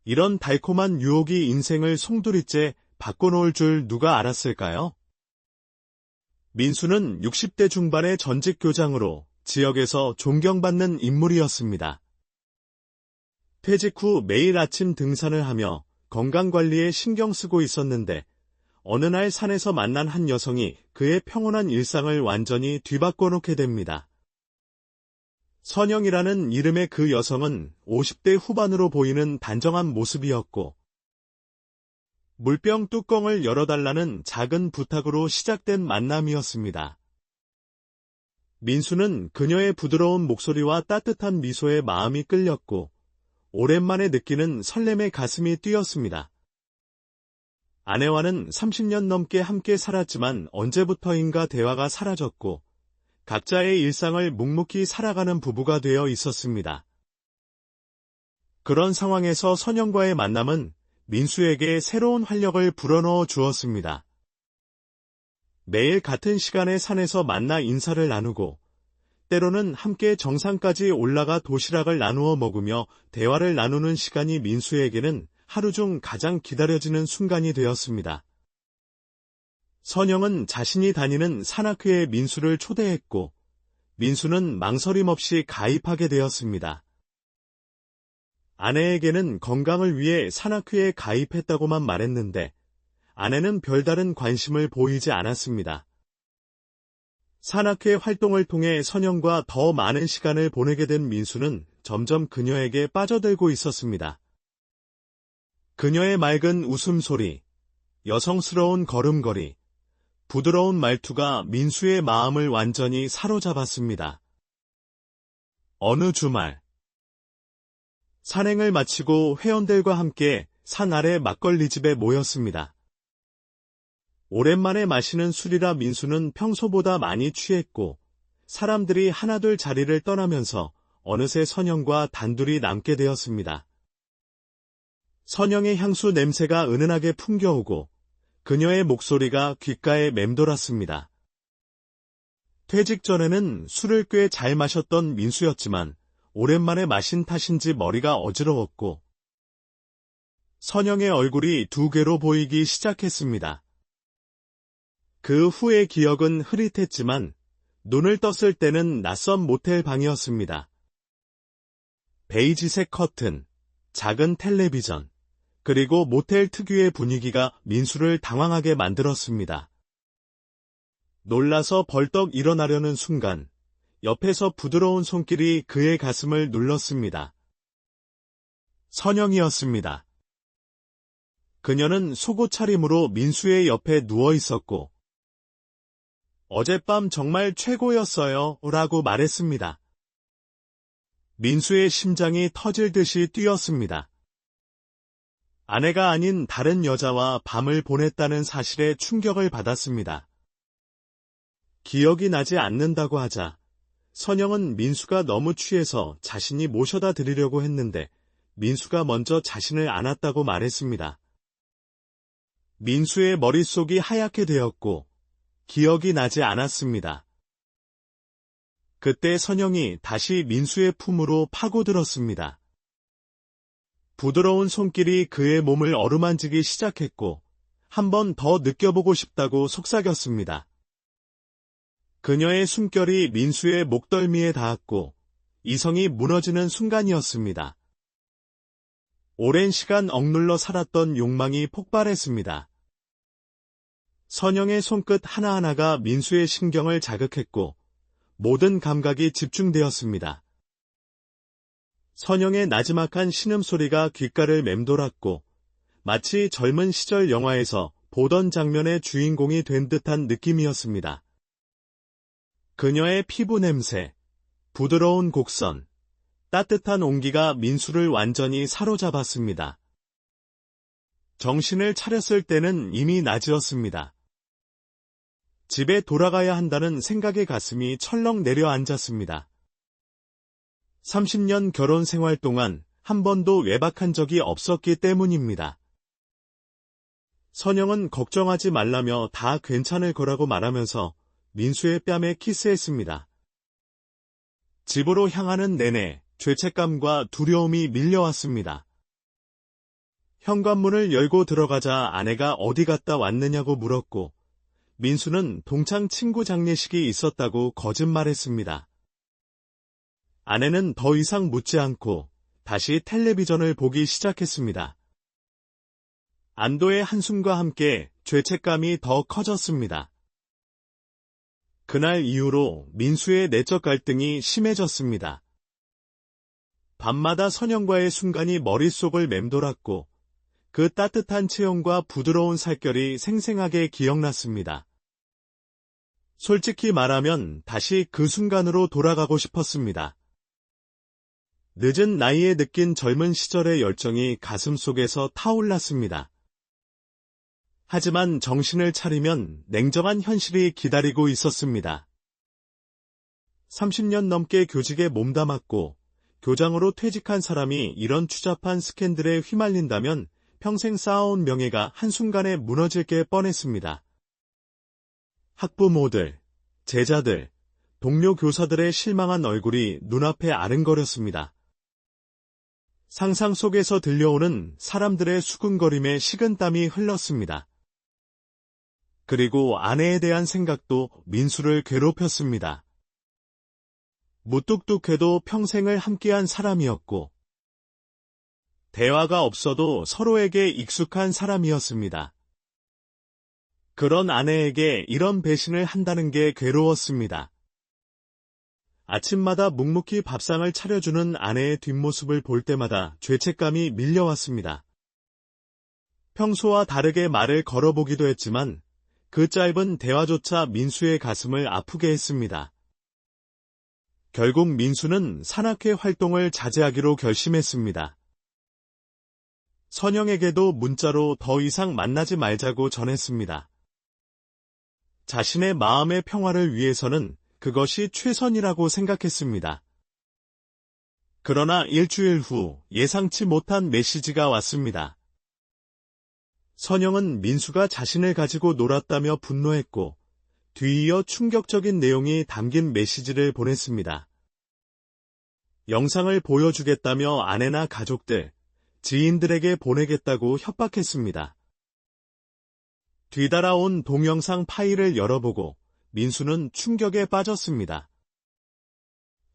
이런 달콤한 유혹이 인생을 송두리째 바꿔놓을 줄 누가 알았을까요? 민수는 60대 중반의 전직 교장으로 지역에서 존경받는 인물이었습니다. 퇴직 후 매일 아침 등산을 하며 건강관리에 신경 쓰고 있었는데 어느 날 산에서 만난 한 여성이 그의 평온한 일상을 완전히 뒤바꿔 놓게 됩니다. 선영이라는 이름의 그 여성은 50대 후반으로 보이는 단정한 모습이었고 물병 뚜껑을 열어달라는 작은 부탁으로 시작된 만남이었습니다. 민수는 그녀의 부드러운 목소리와 따뜻한 미소에 마음이 끌렸고 오랜만에 느끼는 설렘에 가슴이 뛰었습니다. 아내와는 30년 넘게 함께 살았지만 언제부터인가 대화가 사라졌고 각자의 일상을 묵묵히 살아가는 부부가 되어 있었습니다. 그런 상황에서 선영과의 만남은 민수에게 새로운 활력을 불어넣어 주었습니다. 매일 같은 시간에 산에서 만나 인사를 나누고 때로는 함께 정상까지 올라가 도시락을 나누어 먹으며 대화를 나누는 시간이 민수에게는 하루 중 가장 기다려지는 순간이 되었습니다. 선영은 자신이 다니는 산악회에 민수를 초대했고 민수는 망설임 없이 가입하게 되었습니다. 아내에게는 건강을 위해 산악회에 가입했다고만 말했는데 아내는 별다른 관심을 보이지 않았습니다. 산악회 활동을 통해 선영과 더 많은 시간을 보내게 된 민수는 점점 그녀에게 빠져들고 있었습니다. 그녀의 맑은 웃음소리, 여성스러운 걸음걸이, 부드러운 말투가 민수의 마음을 완전히 사로잡았습니다. 어느 주말, 산행을 마치고 회원들과 함께 산 아래 막걸리집에 모였습니다. 오랜만에 마시는 술이라 민수는 평소보다 많이 취했고 사람들이 하나둘 자리를 떠나면서 어느새 선영과 단둘이 남게 되었습니다. 선영의 향수 냄새가 은은하게 풍겨오고 그녀의 목소리가 귓가에 맴돌았습니다. 퇴직 전에는 술을 꽤 잘 마셨던 민수였지만 오랜만에 마신 탓인지 머리가 어지러웠고 선영의 얼굴이 두 개로 보이기 시작했습니다. 그 후의 기억은 흐릿했지만 눈을 떴을 때는 낯선 모텔 방이었습니다. 베이지색 커튼, 작은 텔레비전, 그리고 모텔 특유의 분위기가 민수를 당황하게 만들었습니다. 놀라서 벌떡 일어나려는 순간 옆에서 부드러운 손길이 그의 가슴을 눌렀습니다. 선영이었습니다. 그녀는 속옷 차림으로 민수의 옆에 누워 있었고 어젯밤 정말 최고였어요 라고 말했습니다. 민수의 심장이 터질 듯이 뛰었습니다. 아내가 아닌 다른 여자와 밤을 보냈다는 사실에 충격을 받았습니다. 기억이 나지 않는다고 하자 선영은 민수가 너무 취해서 자신이 모셔다 드리려고 했는데 민수가 먼저 자신을 안았다고 말했습니다. 민수의 머릿속이 하얗게 되었고 기억이 나지 않았습니다. 그때 선영이 다시 민수의 품으로 파고들었습니다. 부드러운 손길이 그의 몸을 어루만지기 시작했고 한 번 더 느껴보고 싶다고 속삭였습니다. 그녀의 숨결이 민수의 목덜미에 닿았고 이성이 무너지는 순간이었습니다. 오랜 시간 억눌러 살았던 욕망이 폭발했습니다. 선영의 손끝 하나하나가 민수의 신경을 자극했고 모든 감각이 집중되었습니다. 선영의 나지막한 신음소리가 귓가를 맴돌았고 마치 젊은 시절 영화에서 보던 장면의 주인공이 된 듯한 느낌이었습니다. 그녀의 피부 냄새, 부드러운 곡선, 따뜻한 온기가 민수를 완전히 사로잡았습니다. 정신을 차렸을 때는 이미 낮이었습니다. 집에 돌아가야 한다는 생각에 가슴이 철렁 내려앉았습니다. 30년 결혼 생활 동안 한 번도 외박한 적이 없었기 때문입니다. 선영은 걱정하지 말라며 다 괜찮을 거라고 말하면서 민수의 뺨에 키스했습니다. 집으로 향하는 내내 죄책감과 두려움이 밀려왔습니다. 현관문을 열고 들어가자 아내가 어디 갔다 왔느냐고 물었고, 민수는 동창 친구 장례식이 있었다고 거짓말했습니다. 아내는 더 이상 묻지 않고 다시 텔레비전을 보기 시작했습니다. 안도의 한숨과 함께 죄책감이 더 커졌습니다. 그날 이후로 민수의 내적 갈등이 심해졌습니다. 밤마다 선영과의 순간이 머릿속을 맴돌았고 그 따뜻한 체온과 부드러운 살결이 생생하게 기억났습니다. 솔직히 말하면 다시 그 순간으로 돌아가고 싶었습니다. 늦은 나이에 느낀 젊은 시절의 열정이 가슴속에서 타올랐습니다. 하지만 정신을 차리면 냉정한 현실이 기다리고 있었습니다. 30년 넘게 교직에 몸담았고 교장으로 퇴직한 사람이 이런 추잡한 스캔들에 휘말린다면 평생 쌓아온 명예가 한순간에 무너질 게 뻔했습니다. 학부모들, 제자들, 동료 교사들의 실망한 얼굴이 눈앞에 아른거렸습니다. 상상 속에서 들려오는 사람들의 수근거림에 식은땀이 흘렀습니다. 그리고 아내에 대한 생각도 민수를 괴롭혔습니다. 무뚝뚝해도 평생을 함께한 사람이었고 대화가 없어도 서로에게 익숙한 사람이었습니다. 그런 아내에게 이런 배신을 한다는 게 괴로웠습니다. 아침마다 묵묵히 밥상을 차려주는 아내의 뒷모습을 볼 때마다 죄책감이 밀려왔습니다. 평소와 다르게 말을 걸어보기도 했지만 그 짧은 대화조차 민수의 가슴을 아프게 했습니다. 결국 민수는 산악회 활동을 자제하기로 결심했습니다. 선영에게도 문자로 더 이상 만나지 말자고 전했습니다. 자신의 마음의 평화를 위해서는 그것이 최선이라고 생각했습니다. 그러나 일주일 후 예상치 못한 메시지가 왔습니다. 선영은 민수가 자신을 가지고 놀았다며 분노했고 뒤이어 충격적인 내용이 담긴 메시지를 보냈습니다. 영상을 보여주겠다며 아내나 가족들, 지인들에게 보내겠다고 협박했습니다. 뒤따라온 동영상 파일을 열어보고 민수는 충격에 빠졌습니다.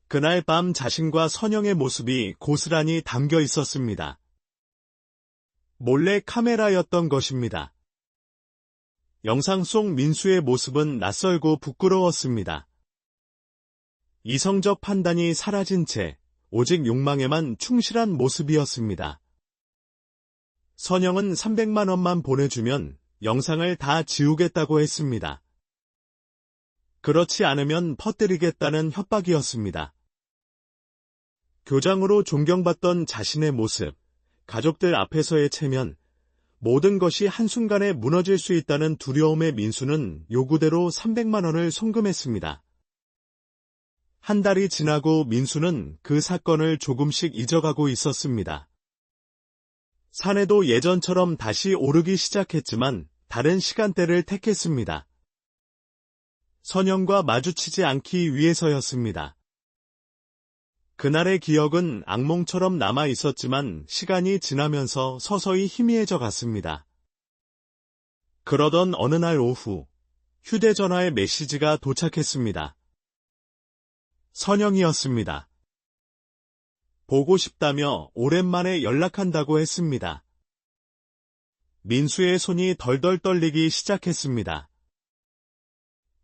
그날 밤 자신과 선영의 모습이 고스란히 담겨 있었습니다. 몰래 카메라였던 것입니다. 영상 속 민수의 모습은 낯설고 부끄러웠습니다. 이성적 판단이 사라진 채 오직 욕망에만 충실한 모습이었습니다. 선영은 300만 원만 보내주면 영상을 다 지우겠다고 했습니다. 그렇지 않으면 퍼뜨리겠다는 협박이었습니다. 교장으로 존경받던 자신의 모습, 가족들 앞에서의 체면, 모든 것이 한순간에 무너질 수 있다는 두려움에 민수는 요구대로 300만 원을 송금했습니다. 한 달이 지나고 민수는 그 사건을 조금씩 잊어가고 있었습니다. 사내도 예전처럼 다시 오르기 시작했지만 다른 시간대를 택했습니다. 선영과 마주치지 않기 위해서였습니다. 그날의 기억은 악몽처럼 남아 있었지만 시간이 지나면서 서서히 희미해져 갔습니다. 그러던 어느 날 오후 휴대전화에 메시지가 도착했습니다. 선영이었습니다. 보고 싶다며 오랜만에 연락한다고 했습니다. 민수의 손이 덜덜 떨리기 시작했습니다.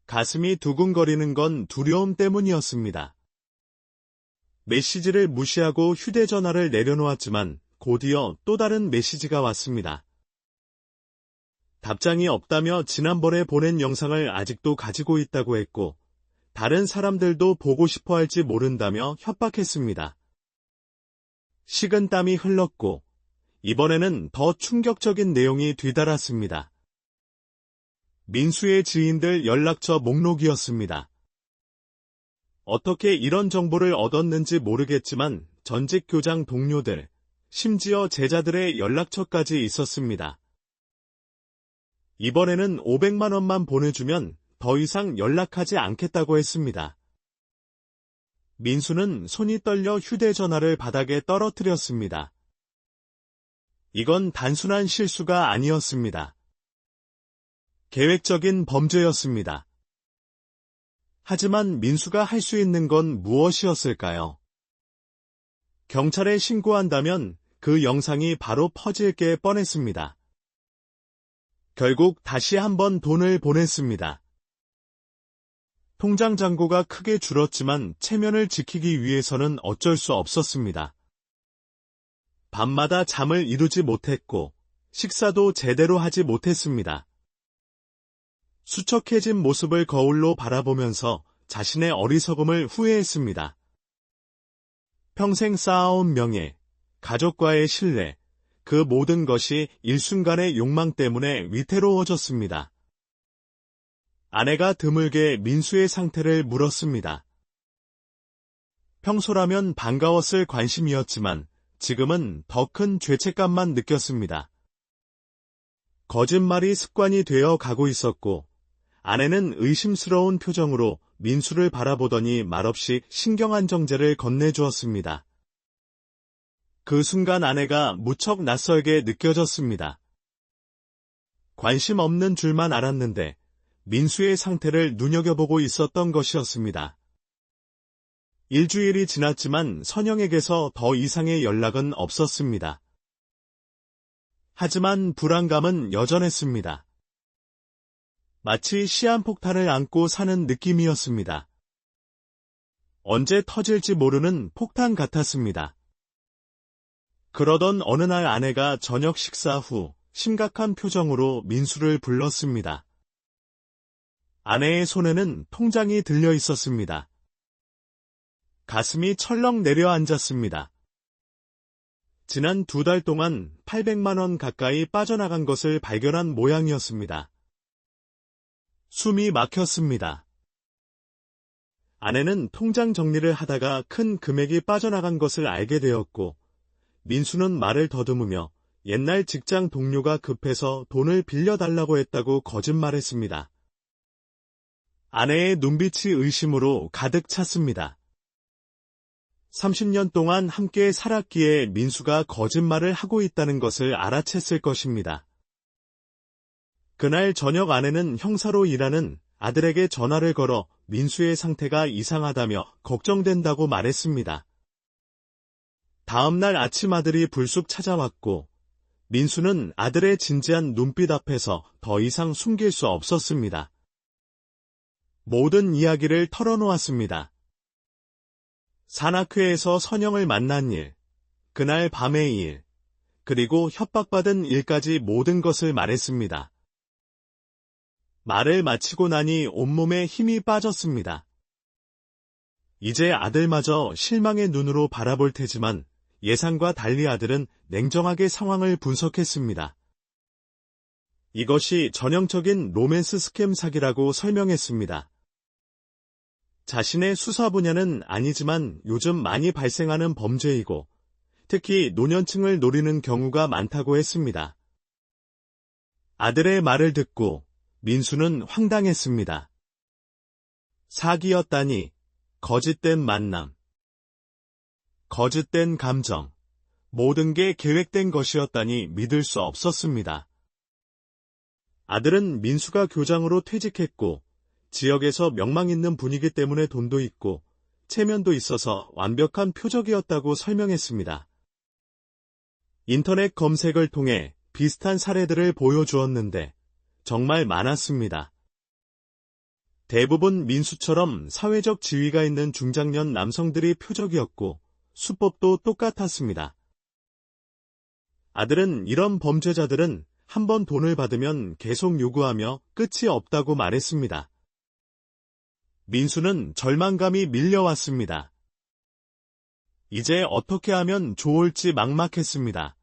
가슴이 두근거리는 건 두려움 때문이었습니다. 메시지를 무시하고 휴대전화를 내려놓았지만 곧이어 또 다른 메시지가 왔습니다. 답장이 없다며 지난번에 보낸 영상을 아직도 가지고 있다고 했고 다른 사람들도 보고 싶어 할지 모른다며 협박했습니다. 식은땀이 흘렀고 이번에는 더 충격적인 내용이 뒤따랐습니다. 민수의 지인들 연락처 목록이었습니다. 어떻게 이런 정보를 얻었는지 모르겠지만 전직 교장 동료들, 심지어 제자들의 연락처까지 있었습니다. 이번에는 500만 원만 보내주면 더 이상 연락하지 않겠다고 했습니다. 민수는 손이 떨려 휴대전화를 바닥에 떨어뜨렸습니다. 이건 단순한 실수가 아니었습니다. 계획적인 범죄였습니다. 하지만 민수가 할 수 있는 건 무엇이었을까요? 경찰에 신고한다면 그 영상이 바로 퍼질 게 뻔했습니다. 결국 다시 한번 돈을 보냈습니다. 통장 잔고가 크게 줄었지만 체면을 지키기 위해서는 어쩔 수 없었습니다. 밤마다 잠을 이루지 못했고 식사도 제대로 하지 못했습니다. 수척해진 모습을 거울로 바라보면서 자신의 어리석음을 후회했습니다. 평생 쌓아온 명예, 가족과의 신뢰, 그 모든 것이 일순간의 욕망 때문에 위태로워졌습니다. 아내가 드물게 민수의 상태를 물었습니다. 평소라면 반가웠을 관심이었지만 지금은 더 큰 죄책감만 느꼈습니다. 거짓말이 습관이 되어 가고 있었고 아내는 의심스러운 표정으로 민수를 바라보더니 말없이 신경안정제를 건네주었습니다. 그 순간 아내가 무척 낯설게 느껴졌습니다. 관심 없는 줄만 알았는데 민수의 상태를 눈여겨보고 있었던 것이었습니다. 일주일이 지났지만 선영에게서 더 이상의 연락은 없었습니다. 하지만 불안감은 여전했습니다. 마치 시한폭탄을 안고 사는 느낌이었습니다. 언제 터질지 모르는 폭탄 같았습니다. 그러던 어느 날 아내가 저녁 식사 후 심각한 표정으로 민수를 불렀습니다. 아내의 손에는 통장이 들려 있었습니다. 가슴이 철렁 내려앉았습니다. 지난 2달 동안 800만 원 가까이 빠져나간 것을 발견한 모양이었습니다. 숨이 막혔습니다. 아내는 통장 정리를 하다가 큰 금액이 빠져나간 것을 알게 되었고 민수는 말을 더듬으며 옛날 직장 동료가 급해서 돈을 빌려달라고 했다고 거짓말했습니다. 아내의 눈빛이 의심으로 가득 찼습니다. 30년 동안 함께 살았기에 민수가 거짓말을 하고 있다는 것을 알아챘을 것입니다. 그날 저녁 아내는 형사로 일하는 아들에게 전화를 걸어 민수의 상태가 이상하다며 걱정된다고 말했습니다. 다음 날 아침 아들이 불쑥 찾아왔고 민수는 아들의 진지한 눈빛 앞에서 더 이상 숨길 수 없었습니다. 모든 이야기를 털어놓았습니다. 산악회에서 선영을 만난 일, 그날 밤의 일, 그리고 협박받은 일까지 모든 것을 말했습니다. 말을 마치고 나니 온몸에 힘이 빠졌습니다. 이제 아들마저 실망의 눈으로 바라볼 테지만 예상과 달리 아들은 냉정하게 상황을 분석했습니다. 이것이 전형적인 로맨스 스캠 사기라고 설명했습니다. 자신의 수사 분야는 아니지만 요즘 많이 발생하는 범죄이고 특히 노년층을 노리는 경우가 많다고 했습니다. 아들의 말을 듣고 민수는 황당했습니다. 사기였다니, 거짓된 만남, 거짓된 감정, 모든 게 계획된 것이었다니 믿을 수 없었습니다. 아들은 민수가 교장으로 퇴직했고 지역에서 명망 있는 분위기 때문에 돈도 있고 체면도 있어서 완벽한 표적이었다고 설명했습니다. 인터넷 검색을 통해 비슷한 사례들을 보여주었는데 정말 많았습니다. 대부분 민수처럼 사회적 지위가 있는 중장년 남성들이 표적이었고 수법도 똑같았습니다. 아들은 이런 범죄자들은 한번 돈을 받으면 계속 요구하며 끝이 없다고 말했습니다. 민수는 절망감이 밀려왔습니다. 이제 어떻게 하면 좋을지 막막했습니다.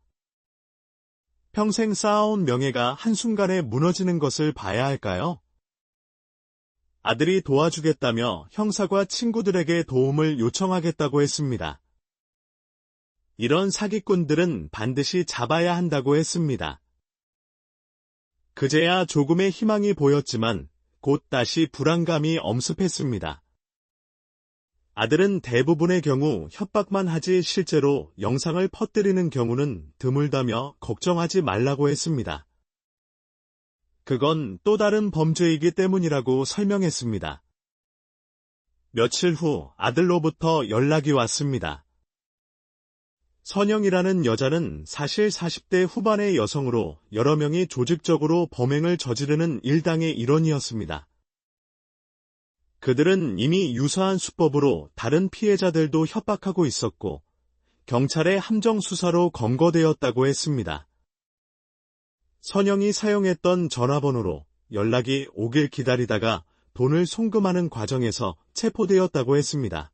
평생 쌓아온 명예가 한순간에 무너지는 것을 봐야 할까요? 아들이 도와주겠다며 형사과 친구들에게 도움을 요청하겠다고 했습니다. 이런 사기꾼들은 반드시 잡아야 한다고 했습니다. 그제야 조금의 희망이 보였지만 곧 다시 불안감이 엄습했습니다. 아들은 대부분의 경우 협박만 하지 실제로 영상을 퍼뜨리는 경우는 드물다며 걱정하지 말라고 했습니다. 그건 또 다른 범죄이기 때문이라고 설명했습니다. 며칠 후 아들로부터 연락이 왔습니다. 선영이라는 여자는 사실 40대 후반의 여성으로 여러 명이 조직적으로 범행을 저지르는 일당의 일원이었습니다. 그들은 이미 유사한 수법으로 다른 피해자들도 협박하고 있었고 경찰의 함정 수사로 검거되었다고 했습니다. 선영이 사용했던 전화번호로 연락이 오길 기다리다가 돈을 송금하는 과정에서 체포되었다고 했습니다.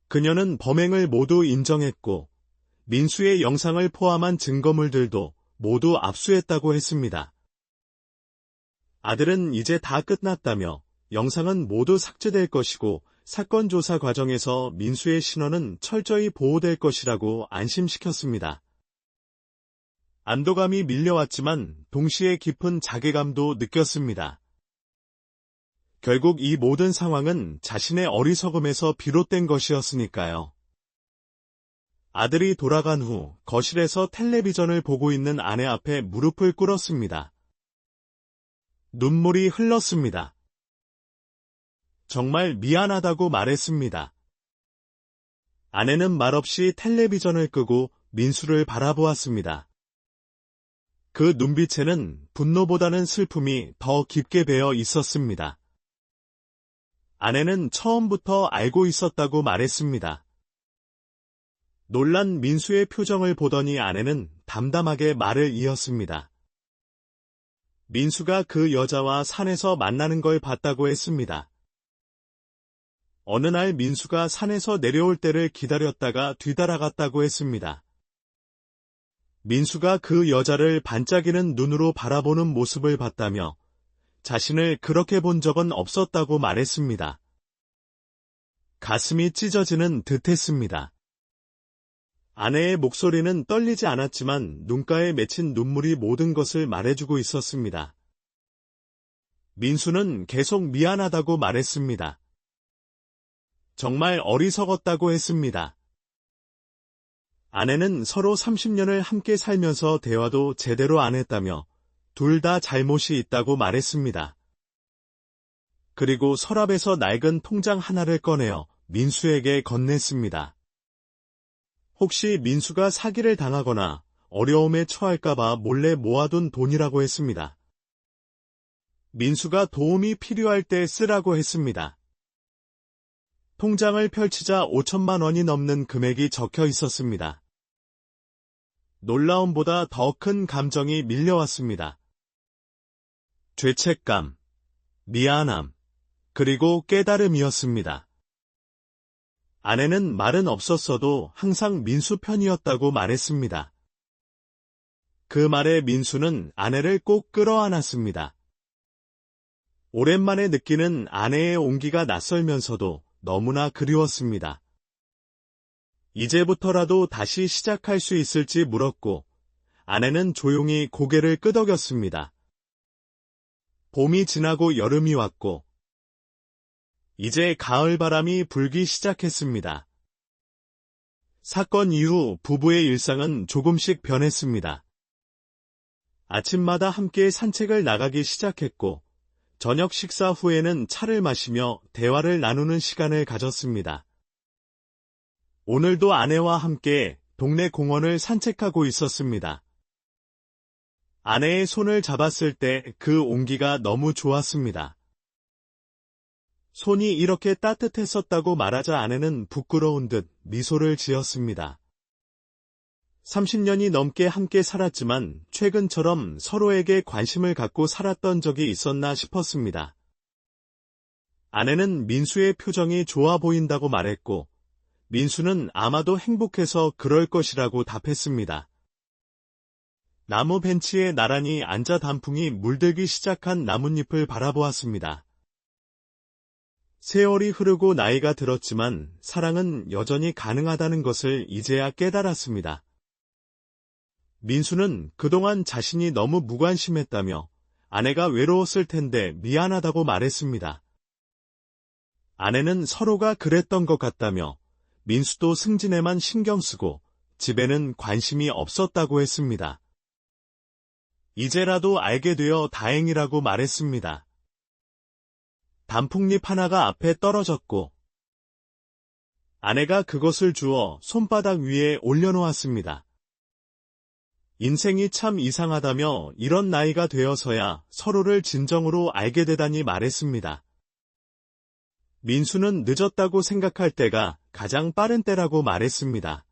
그녀는 범행을 모두 인정했고 민수의 영상을 포함한 증거물들도 모두 압수했다고 했습니다. 아들은 이제 다 끝났다며 영상은 모두 삭제될 것이고 사건 조사 과정에서 민수의 신원은 철저히 보호될 것이라고 안심시켰습니다. 안도감이 밀려왔지만 동시에 깊은 자괴감도 느꼈습니다. 결국 이 모든 상황은 자신의 어리석음에서 비롯된 것이었으니까요. 아들이 돌아간 후 거실에서 텔레비전을 보고 있는 아내 앞에 무릎을 꿇었습니다. 눈물이 흘렀습니다. 정말 미안하다고 말했습니다. 아내는 말없이 텔레비전을 끄고 민수를 바라보았습니다. 그 눈빛에는 분노보다는 슬픔이 더 깊게 배어 있었습니다. 아내는 처음부터 알고 있었다고 말했습니다. 놀란 민수의 표정을 보더니 아내는 담담하게 말을 이었습니다. 민수가 그 여자와 산에서 만나는 걸 봤다고 했습니다. 어느 날 민수가 산에서 내려올 때를 기다렸다가 뒤따라갔다고 했습니다. 민수가 그 여자를 반짝이는 눈으로 바라보는 모습을 봤다며 자신을 그렇게 본 적은 없었다고 말했습니다. 가슴이 찢어지는 듯했습니다. 아내의 목소리는 떨리지 않았지만 눈가에 맺힌 눈물이 모든 것을 말해주고 있었습니다. 민수는 계속 미안하다고 말했습니다. 정말 어리석었다고 했습니다. 아내는 서로 30년을 함께 살면서 대화도 제대로 안 했다며 둘 다 잘못이 있다고 말했습니다. 그리고 서랍에서 낡은 통장 하나를 꺼내어 민수에게 건넸습니다. 혹시 민수가 사기를 당하거나 어려움에 처할까봐 몰래 모아둔 돈이라고 했습니다. 민수가 도움이 필요할 때 쓰라고 했습니다. 통장을 펼치자 5천만 원이 넘는 금액이 적혀 있었습니다. 놀라움보다 더 큰 감정이 밀려왔습니다. 죄책감, 미안함, 그리고 깨달음이었습니다. 아내는 말은 없었어도 항상 민수 편이었다고 말했습니다. 그 말에 민수는 아내를 꼭 끌어안았습니다. 오랜만에 느끼는 아내의 온기가 낯설면서도 너무나 그리웠습니다. 이제부터라도 다시 시작할 수 있을지 물었고 아내는 조용히 고개를 끄덕였습니다. 봄이 지나고 여름이 왔고 이제 가을바람이 불기 시작했습니다. 사건 이후 부부의 일상은 조금씩 변했습니다. 아침마다 함께 산책을 나가기 시작했고 저녁 식사 후에는 차를 마시며 대화를 나누는 시간을 가졌습니다. 오늘도 아내와 함께 동네 공원을 산책하고 있었습니다. 아내의 손을 잡았을 때 그 온기가 너무 좋았습니다. 손이 이렇게 따뜻했었다고 말하자 아내는 부끄러운 듯 미소를 지었습니다. 30년이 넘게 함께 살았지만 최근처럼 서로에게 관심을 갖고 살았던 적이 있었나 싶었습니다. 아내는 민수의 표정이 좋아 보인다고 말했고 민수는 아마도 행복해서 그럴 것이라고 답했습니다. 나무 벤치에 나란히 앉아 단풍이 물들기 시작한 나뭇잎을 바라보았습니다. 세월이 흐르고 나이가 들었지만 사랑은 여전히 가능하다는 것을 이제야 깨달았습니다. 민수는 그동안 자신이 너무 무관심했다며 아내가 외로웠을 텐데 미안하다고 말했습니다. 아내는 서로가 그랬던 것 같다며 민수도 승진에만 신경 쓰고 집에는 관심이 없었다고 했습니다. 이제라도 알게 되어 다행이라고 말했습니다. 단풍잎 하나가 앞에 떨어졌고 아내가 그것을 주워 손바닥 위에 올려놓았습니다. 인생이 참 이상하다며 이런 나이가 되어서야 서로를 진정으로 알게 되다니 말했습니다. 민수는 늦었다고 생각할 때가 가장 빠른 때라고 말했습니다.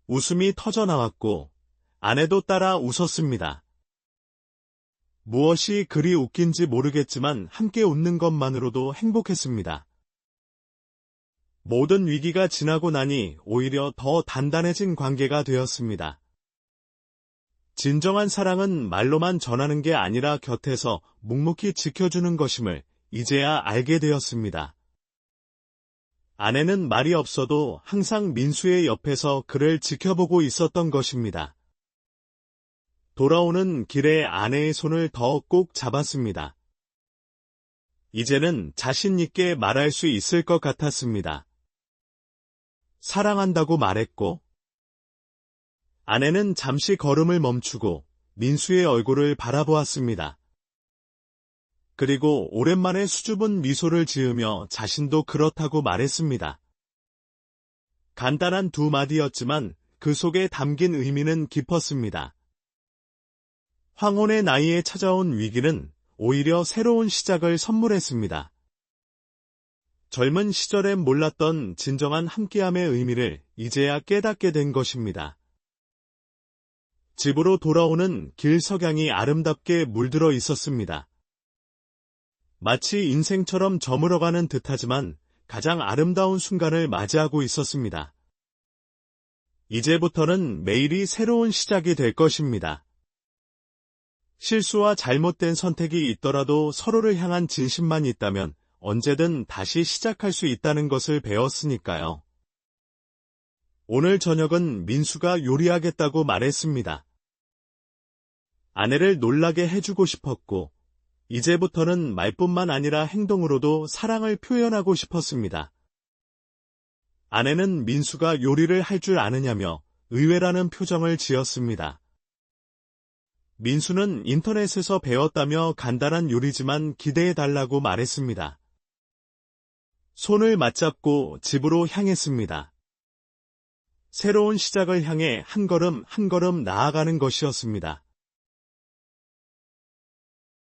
웃음이 터져나왔고 아내도 따라 웃었습니다. 무엇이 그리 웃긴지 모르겠지만 함께 웃는 것만으로도 행복했습니다. 모든 위기가 지나고 나니 오히려 더 단단해진 관계가 되었습니다. 진정한 사랑은 말로만 전하는 게 아니라 곁에서 묵묵히 지켜주는 것임을 이제야 알게 되었습니다. 아내는 말이 없어도 항상 민수의 옆에서 그를 지켜보고 있었던 것입니다. 돌아오는 길에 아내의 손을 더 꼭 잡았습니다. 이제는 자신 있게 말할 수 있을 것 같았습니다. 사랑한다고 말했고, 아내는 잠시 걸음을 멈추고 민수의 얼굴을 바라보았습니다. 그리고 오랜만에 수줍은 미소를 지으며 자신도 그렇다고 말했습니다. 간단한 두 마디였지만 그 속에 담긴 의미는 깊었습니다. 황혼의 나이에 찾아온 위기는 오히려 새로운 시작을 선물했습니다. 젊은 시절엔 몰랐던 진정한 함께함의 의미를 이제야 깨닫게 된 것입니다. 집으로 돌아오는 길 석양이 아름답게 물들어 있었습니다. 마치 인생처럼 저물어가는 듯하지만 가장 아름다운 순간을 맞이하고 있었습니다. 이제부터는 매일이 새로운 시작이 될 것입니다. 실수와 잘못된 선택이 있더라도 서로를 향한 진심만 있다면 언제든 다시 시작할 수 있다는 것을 배웠으니까요. 오늘 저녁은 민수가 요리하겠다고 말했습니다. 아내를 놀라게 해주고 싶었고, 이제부터는 말뿐만 아니라 행동으로도 사랑을 표현하고 싶었습니다. 아내는 민수가 요리를 할 줄 아느냐며 의외라는 표정을 지었습니다. 민수는 인터넷에서 배웠다며 간단한 요리지만 기대해달라고 말했습니다. 손을 맞잡고 집으로 향했습니다. 새로운 시작을 향해 한 걸음 한 걸음 나아가는 것이었습니다.